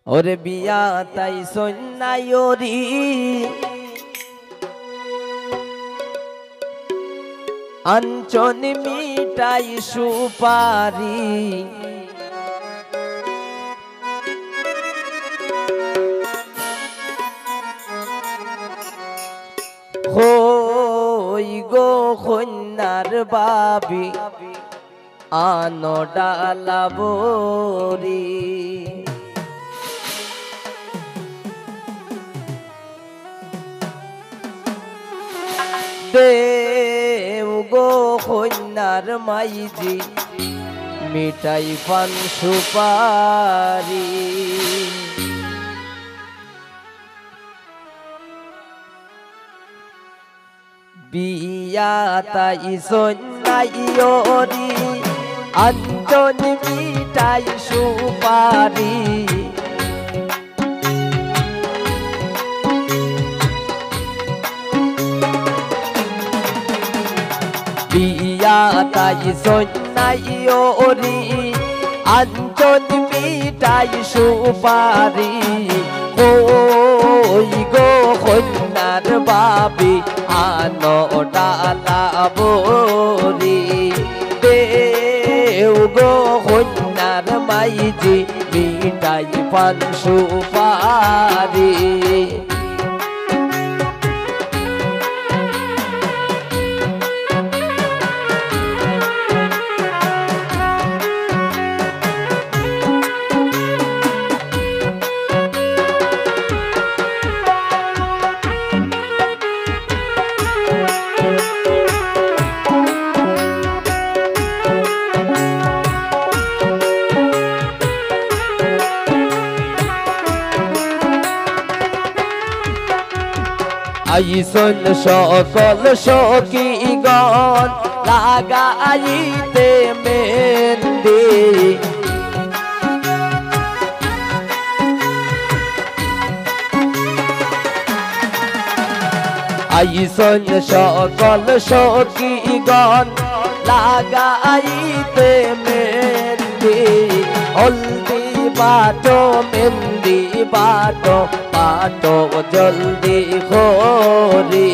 ওরে বিয়া তাই সন্ন্যায়রি আঞ্চন মিটাই সুপারি হই গো কন্যার বাবি আনো ডালাবরি দেও গো কন্যার মাইজি মিঠাই পান সুপারি বিয়া তাই সন্ন্যায়রি আঞ্চন মিঠাই সুপারি বিয়া তাই সন্ন্যায়রি আঞ্চন মিঠাই সুপারি ওই গো কন্যার বাবি আনো ডালাবরি দেও গো কন্যার মাইজি মিঠাই পান সুপারি আইসন সকল সখীগণ লাগাইতে মেহেন্দি আইসন সকল সখীগণ লাগাইতে মেহেন্দি হলদি বাটো মেহেন্দি বাটো বাটো জলদি খোরি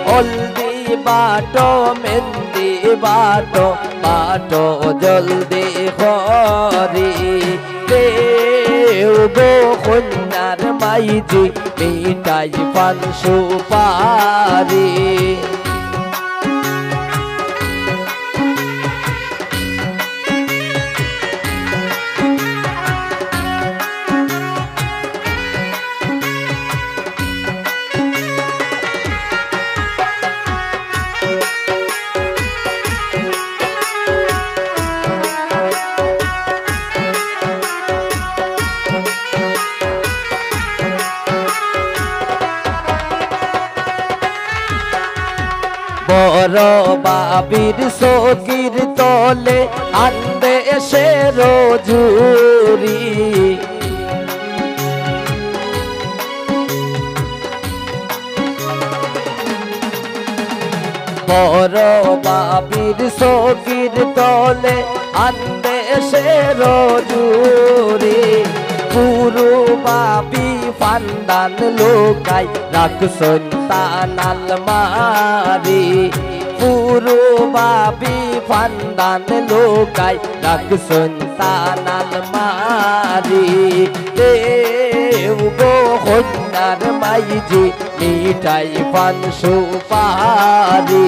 হলদি বাটো মেহেন্দি বাটো বাটো জলদি খোরি দেও গো কন্যার মাইজি মিঠাই পান সুপারি বড় বাবির সকির তলে আনবে এসে রোজুরি বড় বাবির সকির তলে আনবে এসে রোজুরি পুরো বাবি ফান্দান লোকাই রাখ সন্তান আলমারি পুরো বাবি ফান্দান লোকাই রাখ সন্তান আলমারি দেও গো কন্যার মাইজি মিঠাই পান সুপারি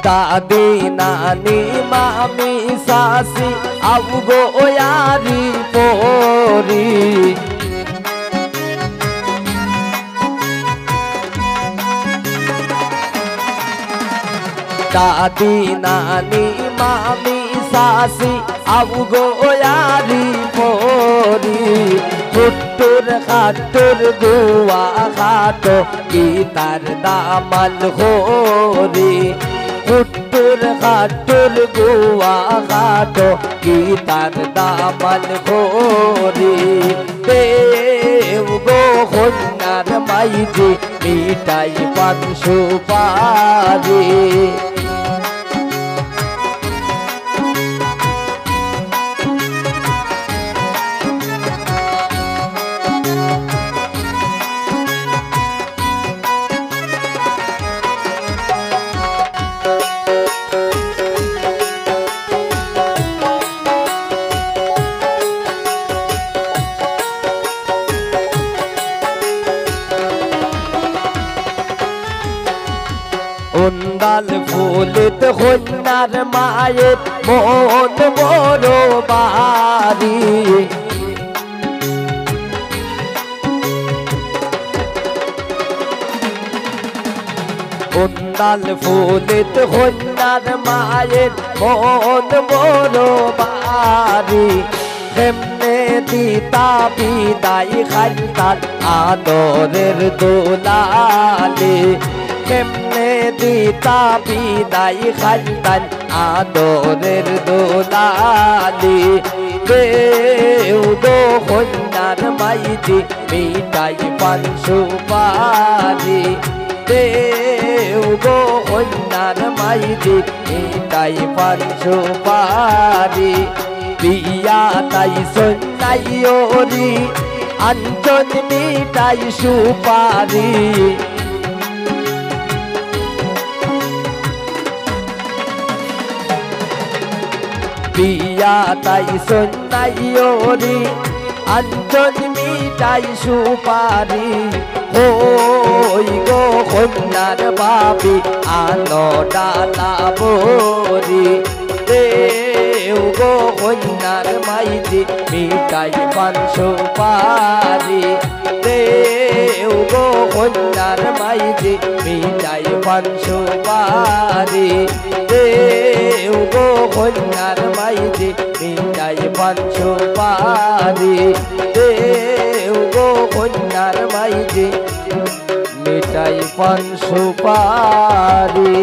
দাদি নানি মামি সাসি আউগো ওয়ারি পরি দাদি নানি মামি সাসি আউগো ওয়ারি পরি হুট্টুর খাট্টুর গুয়া খাটো কি তার দামাল হরি হুট্টুর খাট্টুর গুয়া খাটো কি তার দামাল হরি দেব গো কন্যার মাইজি মিটাই পান সুপারি উন্দাল ফুলিত কন্যার মায়ের মন বড় বাড়ি উন্দাল ফুলিত কন্যার মায়ের মন বড় বাড়ি কেমনে দিতা বিদায় খাইতাল আদরের দোলালে কেমনে দিতা বিদায় খাইতাল আদরের দোলালি দেউ গো কন্যার মাইজি মিটাই পান সুপারি দেউ গো কন্যার মাইজি মিটাই পান সুপারি বিয়া তাই সন্ন্যাই ওরি আঞ্চল মিটাই সুপারি বিয়া তাই সন্ন্যাই ওরি আঞ্চল মিটাই সুপারি হই গো কন্যার বাবি আনো ডালা বরি দেউ গো কন্যার মাইজি মিটাই পান সুপারি দেউ গো কন্যার মাইজি মিটাই পান সুপারি দেউ গো কন্যার মাইজি মিটাই পান সুপারি দেউ গো কন্যার মাইজি মিটাই পান সুপারি।